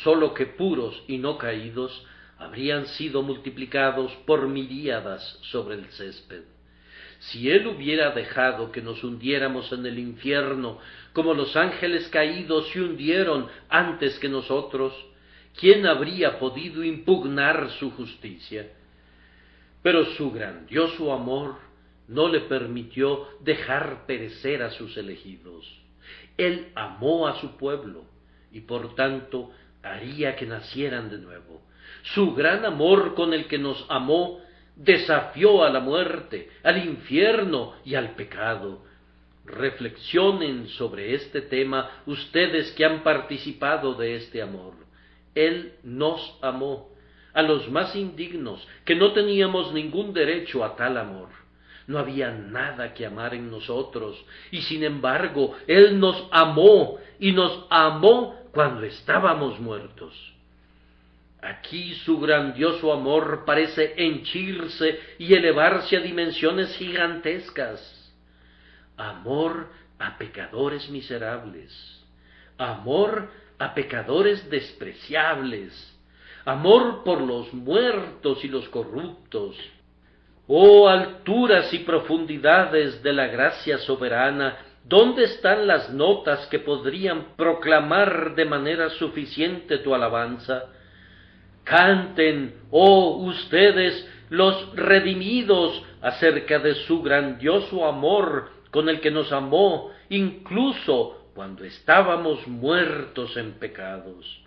solo que puros y no caídos, habrían sido multiplicados por miríadas sobre el césped. Si él hubiera dejado que nos hundiéramos en el infierno, como los ángeles caídos se hundieron antes que nosotros, ¿quién habría podido impugnar su justicia? Pero su grandioso amor no le permitió dejar perecer a sus elegidos. Él amó a su pueblo y por tanto haría que nacieran de nuevo. Su gran amor con el que nos amó desafió a la muerte, al infierno y al pecado. Reflexionen sobre este tema ustedes que han participado de este amor. Él nos amó, a los más indignos, que no teníamos ningún derecho a tal amor. No había nada que amar en nosotros, y sin embargo, Él nos amó, y nos amó cuando estábamos muertos. Aquí su grandioso amor parece henchirse y elevarse a dimensiones gigantescas. Amor a pecadores miserables, amor a pecadores despreciables, amor por los muertos y los corruptos. Oh alturas y profundidades de la gracia soberana, ¿dónde están las notas que podrían proclamar de manera suficiente tu alabanza? Canten, oh ustedes los redimidos, acerca de su grandioso amor con el que nos amó, incluso cuando estábamos muertos en pecados.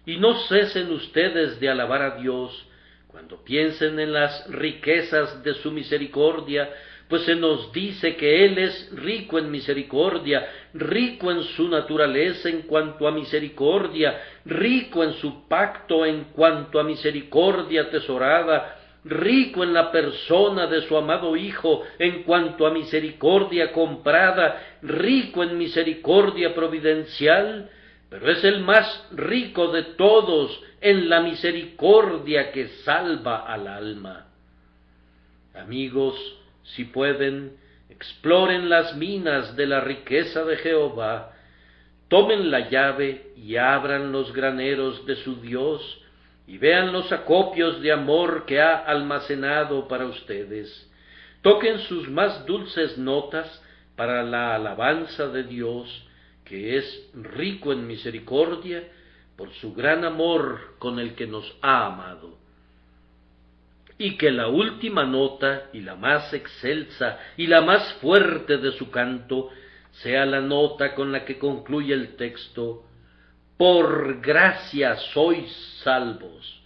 Y no cesen ustedes de alabar a Dios cuando piensen en las riquezas de su misericordia, pues se nos dice que Él es rico en misericordia, rico en su naturaleza en cuanto a misericordia, rico en su pacto en cuanto a misericordia atesorada, rico en la persona de su amado Hijo en cuanto a misericordia comprada, rico en misericordia providencial, pero es el más rico de todos en la misericordia que salva al alma. Amigos, si pueden, exploren las minas de la riqueza de Jehová, tomen la llave y abran los graneros de su Dios, y vean los acopios de amor que ha almacenado para ustedes. Toquen sus más dulces notas para la alabanza de Dios, que es rico en misericordia, por su gran amor con el que nos ha amado. Y que la última nota, y la más excelsa, y la más fuerte de su canto, sea la nota con la que concluye el texto: por gracia sois salvos.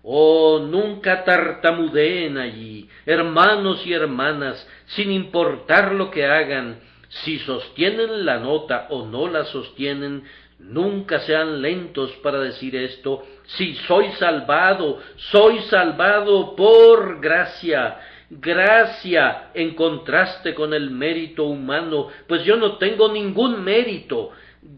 Oh, nunca tartamudeen allí, hermanos y hermanas, sin importar lo que hagan. Si sostienen la nota o no la sostienen, nunca sean lentos para decir esto: si soy salvado por gracia. Gracia en contraste con el mérito humano, pues yo no tengo ningún mérito.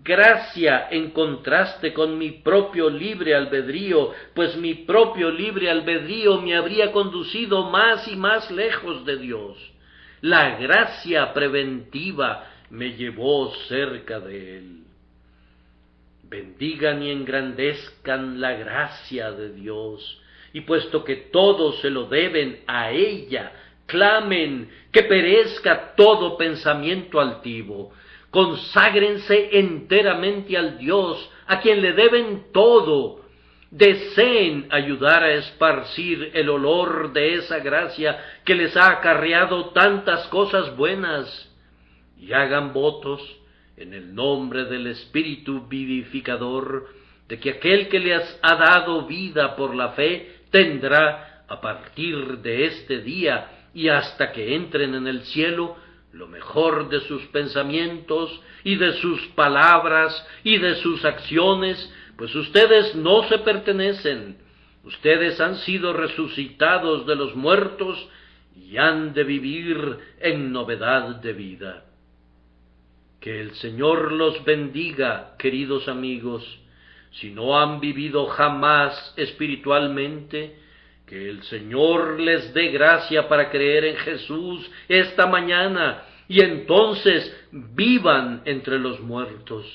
Gracia en contraste con mi propio libre albedrío, pues mi propio libre albedrío me habría conducido más y más lejos de Dios. La gracia preventiva me llevó cerca de Él. Bendigan y engrandezcan la gracia de Dios, y puesto que todos se lo deben a ella, clamen que perezca todo pensamiento altivo. Conságrense enteramente al Dios a quien le deben todo. Deseen ayudar a esparcir el olor de esa gracia que les ha acarreado tantas cosas buenas, y hagan votos en el nombre del Espíritu vivificador, de que aquel que les ha dado vida por la fe tendrá, a partir de este día y hasta que entren en el cielo, lo mejor de sus pensamientos y de sus palabras y de sus acciones, pues ustedes no se pertenecen, ustedes han sido resucitados de los muertos y han de vivir en novedad de vida. Que el Señor los bendiga, queridos amigos. Si no han vivido jamás espiritualmente, que el Señor les dé gracia para creer en Jesús esta mañana, y entonces vivan entre los muertos.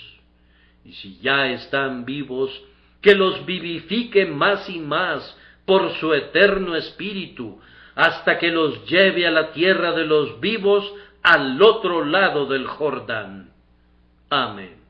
Y si ya están vivos, que los vivifique más y más por su eterno Espíritu, hasta que los lleve a la tierra de los vivos, al otro lado del Jordán. Amén.